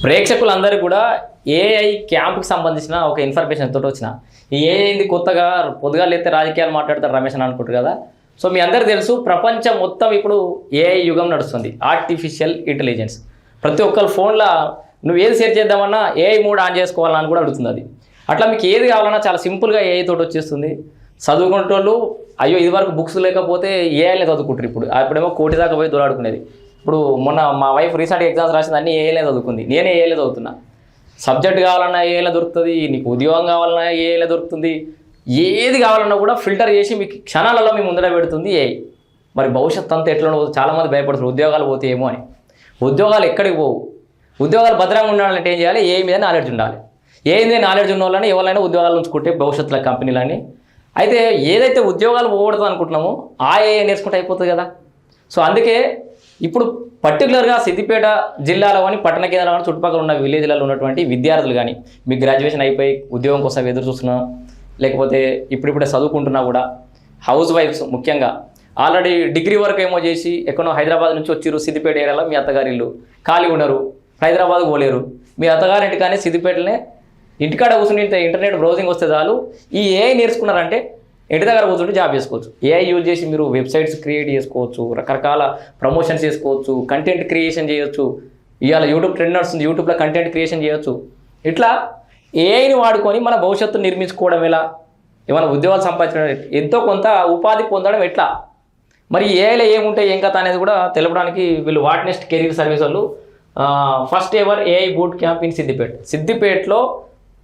ప్రేక్షకులందరూ కూడా ఏఐ క్యాంప్కి సంబంధించిన ఒక ఇన్ఫర్మేషన్ తోటి వచ్చిన ఈ ఏఐది కొత్తగా పొద్దుగా లేతే రాజకీయాలు మాట్లాడతారు రమేష్ అని అనుకుంటారు కదా. సో మీ అందరికీ తెలుసు ప్రపంచం మొత్తం ఇప్పుడు ఏఐ యుగం నడుస్తుంది, ఆర్టిఫిషియల్ ఇంటెలిజెన్స్. ప్రతి ఒక్కరి ఫోన్లో నువ్వు ఏది షేర్ చేద్దామన్నా ఏఐ మోడ్ ఆన్ చేసుకోవాలని కూడా అడుగుతుంది అది. అట్లా మీకు ఏది కావాలన్నా చాలా సింపుల్గా ఏఐ తోటి వచ్చేస్తుంది. చదువుకునేటోళ్ళు అయ్యో ఇది వరకు బుక్స్ లేకపోతే ఏఐలే చదువుకుంటారు, అప్పుడేమో కోటి దాకా పోయి దూరాడుకునేది. ఇప్పుడు మొన్న మా వైఫ్ రీసెంట్గా ఎగ్జామ్స్ రాసింది, అన్నీ ఏఐలే చదువుకుంది, నేనే ఏఐలే చదువుతున్నా. సబ్జెక్ట్ కావాలన్నా ఏఐలే దొరుకుతుంది, నీకు ఉద్యోగం కావాలన్నా ఏఐలే దొరుకుతుంది, ఏది కావాలన్నా కూడా ఫిల్టర్ చేసి మీకు క్షణాలలో మీ ముందర పెడుతుంది ఏఐ. మరి భవిష్యత్తు అంతా ఎట్లా ఉండదు, చాలామంది భయపడుతున్నారు ఉద్యోగాలు పోతే ఏమో అని. ఉద్యోగాలు ఎక్కడికి పోవు, ఉద్యోగాలు భద్రంగా ఉండాలంటే ఏం చేయాలి, ఏఐ మీద నాలెడ్జ్ ఉండాలి. ఏఐ మీద నాలెడ్జ్ ఉన్న వాళ్ళని ఎవరైనా ఉద్యోగాలు ఉంచుకుంటే భవిష్యత్తులో కంపెనీలని. అయితే ఏదైతే ఉద్యోగాలు పోకూడదు అనుకుంటున్నామో ఆ ఏఐ నేర్చుకుంటే అయిపోతుంది కదా. సో అందుకే ఇప్పుడు పర్టికులర్గా సిద్దిపేట జిల్లాలో కానీ పట్టణ కేంద్రాలు చుట్టుపక్కల ఉన్న విలేజ్లలో ఉన్నటువంటి విద్యార్థులు కానీ మీకు గ్రాడ్యుయేషన్ అయిపోయి ఉద్యోగం కోసం ఎదురు చూస్తున్నా, లేకపోతే ఇప్పుడిప్పుడే చదువుకుంటున్నా కూడా హౌస్ వైఫ్స్ ముఖ్యంగా ఆల్రెడీ డిగ్రీ వరకు ఏమో చేసి ఎక్కడో హైదరాబాద్ నుంచి వచ్చిర్రు, సిద్దిపేట ఏరియాలో మీ అత్తగారి ఇల్లు ఖాళీ ఉన్నారు, హైదరాబాద్ పోలేరు, మీ అత్తగారింటి కానీ సిద్దిపేటనే ఇంటికాడ కూర్చుని ఇంటర్నెట్ బ్రౌజింగ్ వస్తే చాలు ఈ ఏఐ నేర్చుకున్నారంటే ఇంటి దగ్గర కూర్చుంటే జాబ్ చేసుకోవచ్చు. ఏఐ యూజ్ చేసి మీరు వెబ్సైట్స్ క్రియేట్ చేసుకోవచ్చు, రకరకాల ప్రమోషన్స్ చేసుకోవచ్చు, కంటెంట్ క్రియేషన్ చేయొచ్చు. ఇవాళ యూట్యూబ్ ట్రెండ్ నడుస్తుంది, యూట్యూబ్లో కంటెంట్ క్రియేషన్ చేయొచ్చు. ఇట్లా ఏఐని వాడుకొని మన భవిష్యత్తును నిర్మించుకోవడం ఎలా, ఏమైనా ఉద్యోగాలు సంపాదించడం, ఎంతో కొంత ఉపాధి పొందడం ఎట్లా, మరి ఏఐలో ఏముంటాయి ఏం కథ అనేది కూడా తెలపడానికి వీళ్ళు వాట్నెస్ట్ కెరీర్ సర్వీస్ వాళ్ళు first ever AI boot camp in సిద్దిపేటలో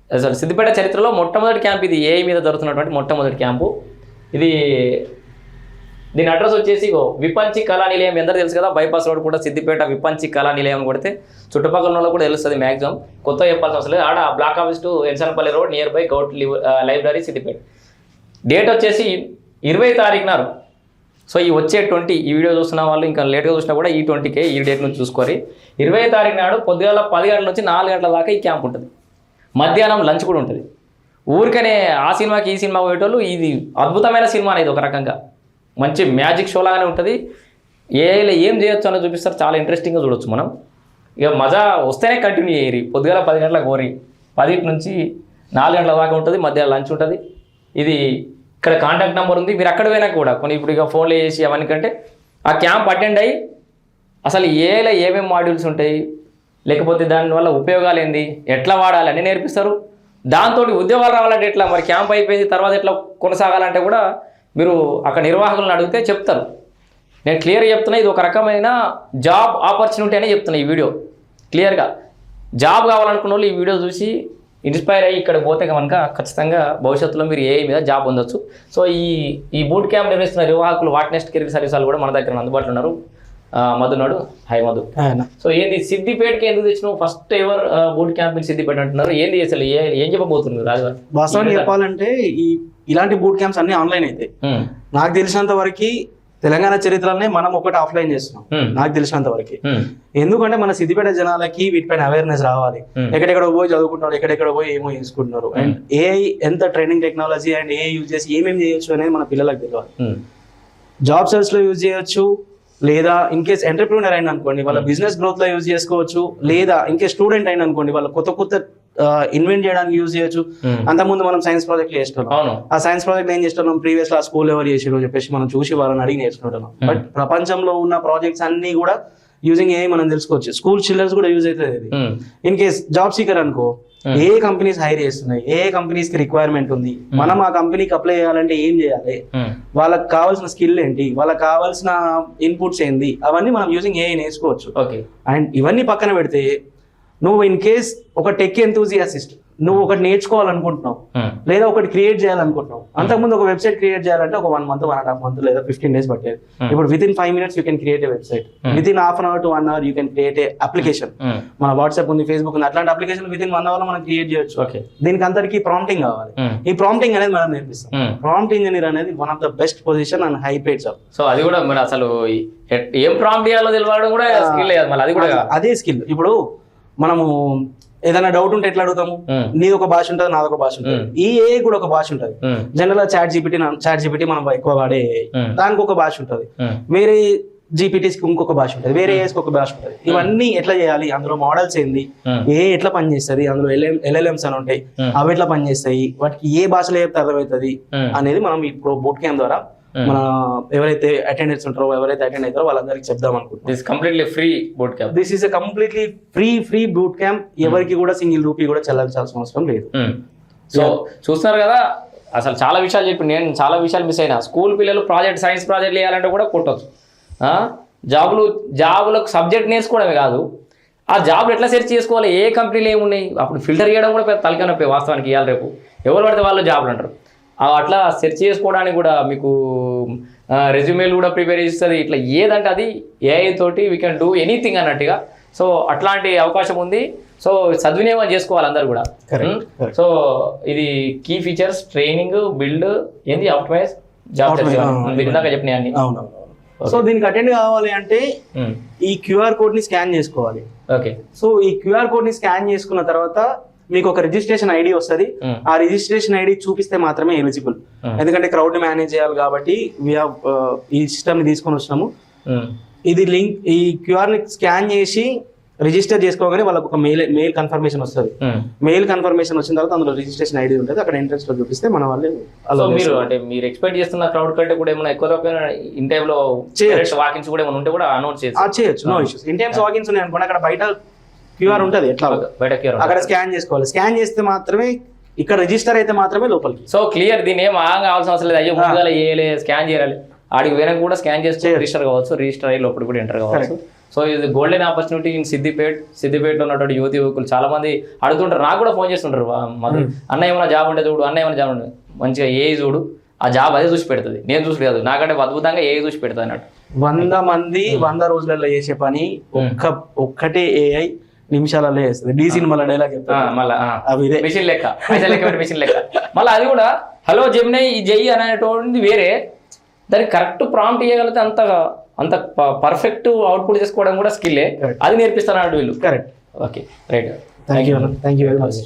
అసలు సిద్దిపేట చరిత్రలో మొట్టమొదటి క్యాంప్ ఇది, ఏఐ మీద జరుగుతున్నటువంటి మొట్టమొదటి క్యాంపు ఇది. దీని అడ్రస్ వచ్చేసి విపంచి కళా నిలయం, ఎందరూ తెలుసు కదా, బైపాస్ రోడ్ కూడా సిద్దిపేట విపంచి కళా నిలయం కొడితే చుట్టుపక్కల వాళ్ళకి కూడా తెలుస్తుంది మ్యాక్సిమం, కొత్త చెప్పాల్సిన అవసరం లేదు. ఆడ block office to Ensanpalli road near by govt library Siddipet. Date వచ్చేసి 20 తారీఖున. సో ఈ వచ్చే 20 ఈ వీడియో చూస్తున్న వాళ్ళు ఇంకా లేట్గా చూసినా కూడా ఈ 20కే ఈ డేట్ నుంచి చూసుకోవాలి. 20 తారీఖు నాడు పొద్దుగాల 10 గంటల నుంచి 4 గంటల దాకా ఈ క్యాంప్ ఉంటుంది. మధ్యాహ్నం లంచ్ కూడా ఉంటుంది. ఊరికనే ఆ సినిమాకి ఈ సినిమా పోయేటోళ్ళు ఇది అద్భుతమైన సినిమా అనేది ఒక రకంగా మంచి మ్యాజిక్ షో లాగానే ఉంటుంది. ఏఐలో ఏం చేయొచ్చు అని చూపిస్తారు, చాలా ఇంట్రెస్టింగ్గా చూడొచ్చు మనం. ఇక మజా వస్తేనే కంటిన్యూ చేయరి. పొద్దుగాల 10 గంటలకు కోరి 10 నుంచి 4 గంటల దాకా ఉంటుంది, మధ్యాహ్నం లంచ్ ఉంటుంది. ఇది ఇక్కడ కాంటాక్ట్ నెంబర్ ఉంది, మీరు అక్కడ పోయినా కూడా కొన్ని ఇప్పుడు ఇక ఫోన్లో చేసి అవన్నీ కంటే ఆ క్యాంప్ అటెండ్ అయ్యి అసలు ఏఐలో ఏమేమి మాడ్యూల్స్ ఉంటాయి, లేకపోతే దానివల్ల ఉపయోగాలు ఏంది, ఎట్లా వాడాలి అని నేర్పిస్తారు. దాంతో ఉద్యోగాలు రావాలంటే ఎట్లా, మరి క్యాంప్ అయిపోయింది తర్వాత ఎట్లా కొనసాగాలంటే కూడా మీరు అక్కడ నిర్వాహకులను అడిగితే చెప్తారు. నేను క్లియర్గా చెప్తున్నా, ఇది ఒక రకమైన జాబ్ ఆపర్చునిటీ అనే చెప్తున్నా ఈ వీడియో క్లియర్గా. జాబ్ కావాలనుకున్న వాళ్ళు ఈ వీడియో చూసి ఇన్స్పైర్ అయ్యి ఇక్కడ పోతే కనుక ఖచ్చితంగా భవిష్యత్తులో మీరు ఏఐ మీద జాబ్ పొందొచ్చు. సో ఈ బూట్ క్యాంప్ నిర్వహిస్తున్న నిర్వాహకులు వాట్నెస్ట్ కెరీర్ సర్వీస్ వాళ్ళు కూడా మన దగ్గర అందుబాటులో ఉన్నారు. మధునాడు, హాయ్ మధు. సో ఏంది సిద్దిపేటకి ఎందుకు తెచ్చినావు, first ever boot camp Siddipet అంటున్నారు, ఏంది అసలు ఏం చెప్పబోతున్నారు రాజు? వాస్తవానికి చెప్పాలంటే ఇలాంటి బూట్ క్యాంప్స్ అన్ని ఆన్లైన్ అయితే నాకు తెలిసినంత వరకు తెలంగాణ చరిత్రలోనే మనం ఒకటి ఆఫ్లైన్ చేస్తున్నాం నాకు తెలిసినంత వరకు. ఎందుకంటే మన సిద్దిపేట జనాలకి వీటిపైన అవేర్నెస్ రావాలి. ఎక్కడెక్కడ పోయి చదువుకుంటున్నారు, ఎక్కడెక్కడ పోయి ఏమో చేసుకుంటున్నారు, అండ్ ఏఐ ఎంత training technology and AI use చేసి ఏమేమి చేయొచ్చు అనేది మన పిల్లలకు తెలియాలి. జాబ్ సర్చ్ లో యూజ్ చేయొచ్చు, లేదా ఇన్ కేస్ ఎంటర్ప్రీనర్ అయిన అనుకోండి వాళ్ళ బిజినెస్ గ్రోత్ లో యూజ్ చేసుకోవచ్చు, లేదా ఇన్ కేస్ స్టూడెంట్ అయిన అనుకోండి వాళ్ళ కొత్త ఇన్వెంట్ చేయడానికి యూజ్ చేయొచ్చు. అంతకుముందు మనం సైన్స్ ప్రాజెక్ట్ చేస్తున్నాం, ఆ సైన్స్ ప్రాజెక్ట్ ఏం చేస్తున్నాం, ప్రీవియస్ లా స్కూల్ ఎవరు చేసారు చెప్పేసి మనం చూసి వాళ్ళని అడిగి నేర్చుకుంటున్నాం. బట్ ప్రపంచంలో ఉన్న ప్రాజెక్ట్స్ అన్ని కూడా యూజింగ్ ఏఐ మనం తెలుసుకోవచ్చు. స్కూల్ చిల్డ్రన్స్ కూడా యూజ్ అవుతుంది ఇది. ఇన్ కేస్ జాబ్ సీకర్ అనుకో, ఏ కంపెనీస్ హైర్ చేస్తున్నాయి, ఏ కంపెనీస్ కి రిక్వైర్మెంట్ ఉంది, మనం ఆ కంపెనీకి అప్లై చేయాలంటే ఏం చేయాలి, వాళ్ళకి కావాల్సిన స్కిల్ ఏంటి, వాళ్ళకి కావాల్సిన ఇన్పుట్స్ ఏంటి, అవన్నీ మనం యూజింగ్ ఏఐ నేర్చుకోవచ్చు. అండ్ ఇవన్నీ పక్కన పెడితే నువ్వు ఇన్ కేస్ ఒక టెక్ ఎంతూజియాసిస్ట్, నువ్వు ఒకటి నేర్చుకోవాలనుకుంటున్నావు లేదా ఒకటి క్రియేట్ చేయాలనుకుంటున్నావు. అంతకుముందు ఒక వెబ్సైట్ క్రియేట్ చేయాలంటే ఒక 1 month 1.5 month లేదా 15 days పట్టేది. ఇప్పుడు within 5 minutes you can create a website, within half an hour to 1 hour you can create a application. మన వాట్సాప్ ఉంది, ఫేస్బుక్ ఉంది, అట్లాంటి అప్లికేషన్ వితిన్ 1 hour మనం క్రియేట్ చేయొచ్చు. దీనికి అందరికి ప్రాంప్టింగ్ కావాలి. ఈ ప్రాంప్టింగ్ అనేది మనం నేర్పిస్తాం. ప్రాంప్ట్ ఇంజనీర్ అనేది one of the best position and high paid job. So అది కూడా మరి అసలు ఏం ప్రాంప్ట్ చేయాలో తెలియడం కూడా స్కిల్, అది కూడా అదే స్కిల్. ఇప్పుడు మనము ఏదైనా డౌట్ ఉంటే ఎట్లా అడుగుతాము, నీది ఒక భాష ఉంటుంది, నాది ఒక భాష ఉంటుంది, ఈ ఏఐ కూడా ఒక భాష ఉంటుంది. జనరల్ గా చాట్ జీపీటీ మనం ఎక్కువ వాడే దానికి ఒక భాష ఉంటుంది. జీపీటీస్కి ఇంకొక భాష ఉంటుంది, వేరే ఏఎస్కి ఒక భాష ఉంటుంది. ఇవన్నీ ఎట్లా చేయాలి, అందులో మోడల్స్ ఏంది, ఎట్లా పనిచేస్తుంది, అందులో ఎల్ఎల్ఎంస్ అని ఉంటాయి, అవి ఎట్లా పనిచేస్తాయి, వాటికి ఏ భాషలో చెప్తే అర్థమవుతుంది అనేది మనం ఇప్పుడు బూట్ క్యాంప్ ద్వారా మన ఎవరైతే అటెండర్స్ ఉంటారో, ఎవరైతే అటెండ్ అవుతారో వాళ్ళందరికీ చెప్దాం అనుకుంటున్నాం. This completely free boot camp. This is completely free boot camp. ఎవరికి కూడా సింగిల్ రూపీ కూడా చెల్లించాల్సిన అవసరం లేదు. సో చూస్తున్నారు కదా, అసలు చాలా విషయాలు చెప్పి నేను చాలా విషయాలు మిస్ అయినా. స్కూల్ పిల్లలు సైన్స్ ప్రాజెక్ట్ చేయాలంటే కూడా కొట్టవచ్చు. జాబులకు సబ్జెక్ట్ నేర్చుకోవడమే కాదు, ఆ జాబ్లు ఎట్లా సెర్చ్ చేసుకోవాలి, ఏ కంపెనీలు ఏమున్నాయి, అప్పుడు ఫిల్టర్ చేయడం కూడా పెద్ద తలకాయ నొప్పి వాస్తవానికి. ఇవాళ రేపు ఎవరు పడితే వాళ్ళు జాబులు అంటారు. అట్లా సెర్చ్ చేసుకోవడానికి కూడా మీకు రెజ్యూమేలు కూడా ప్రిపేర్ చేస్తుంది. ఇట్లా ఏదంటే అది ఏఐ తోటి వీ కెన్ డూ ఎనీథింగ్ అన్నట్టుగా. సో అట్లాంటి అవకాశం ఉంది. సో సద్వినియోగం చేసుకోవాలి అందరు కూడా. సో ఇది కీ ఫీచర్స్, ట్రైనింగ్, బిల్డ్, ఏంది ఆప్టిమైజ్, జాబ్ మీరు ఇందాక చెప్పిన అన్ని. సో దీనికి అటెండ్ కావాలి అంటే ఈ క్యూఆర్ కోడ్ ని స్కాన్ చేసుకోవాలి. ఓకే. సో ఈ క్యూఆర్ కోడ్ ని స్కాన్ చేసుకున్న తర్వాత మీకు ఒక రిజిస్ట్రేషన్ ఐడి వస్తుంది. ఆ రిజిస్ట్రేషన్ ఐడి చూపిస్తే మాత్రమే ఎలిజిబుల్. ఎందుకంటే క్రౌడ్ ని మేనేజ్ చేయాలి కాబట్టి ఈ సిస్టమ్ ని తీసుకొని వచ్చినాము. ఇది లింక్, ఈ క్యూఆర్ ని స్కాన్ చేసి రిజిస్టర్ చేసుకోగానే వాళ్ళకి ఒక మెయిల్ కన్ఫర్మేషన్ వస్తుంది. మెయిల్ కన్ఫర్మేషన్ వచ్చిన తర్వాత అందులో రిజిస్ట్రేషన్ ఐడి ఉంటుంది. అక్కడ ఎంట్రెన్స్ లో చూపిస్తే మన వాళ్ళు మీరు అంటే మీరు ఎక్స్పెక్ట్ చేస్తున్న క్రౌడ్ కంటే కూడా ఏమైనా ఎక్కువ ఇన్ టైమ్ లో వాకిన్స్ కూడా ఏమైనా ఉంటే కూడా అనౌన్స్ చేయొచ్చు. No issues. In times walk-ins ఉన్నాయి అనుకోండి, అక్కడ బయట క్యూఆర్ ఉంటుంది, ఎట్లా బయట అక్కడ స్కాన్ చేసుకోవాలి. స్కాన్ చేస్తే మాత్రమే, ఇక్కడ రిజిస్టర్ అయితే మాత్రమే లోపలికి. సో క్లియర్, దీని ఏం కావాల్సిన అవసరం లేదు. అయ్యో ముందుగా స్కాన్ చేయాలి, ఆడికి వెనక కూడా స్కాన్ చేస్తే రిజిస్టర్ కావచ్చు, రిజిస్టర్ అయ్యి లోపల కూడా ఎంటర్ కావచ్చు. సో ఇది గోల్డెన్ ఆపర్చునిటీ ఇన్ సిద్దిపేటలో ఉన్నటువంటి యువకులు చాలా మంది అడుగుతుంటారు, నాకు కూడా ఫోన్ చేస్తుంటారు, అన్న ఏమైనా జాబ్ ఉంటే చూడు, అన్న ఏమైనా జాబ్ ఉంటే మంచిగా ఏఐ చూడు, ఆ జాబ్ అదే చూసి పెడుతుంది, నేను చూసి కాదు, నాకంటే అద్భుతంగా ఏఐ చూసి పెడుతుంది అన్నట్టు. 100 మంది 100 రోజులలో చేసే పని ఒక్కటే ఏఐ నిమిషాలలో చేస్తుంది. డీ సినిమాల డైలాగ్ మళ్ళీ మిషన్ లెక్క మిషన్ లెక్క. మళ్ళీ అది కూడా హలో జెమినై ఈ జై అనేటువంటిది వేరే, దానికి కరెక్ట్ ప్రాంప్ట్ ఇవ్వగలిగితే అంత పర్ఫెక్ట్ అవుట్పుట్ చేసుకోవడం కూడా స్కిల్లే. అది నేర్పిస్తాను వీళ్ళు. Correct. Okay, right. Thank you very much.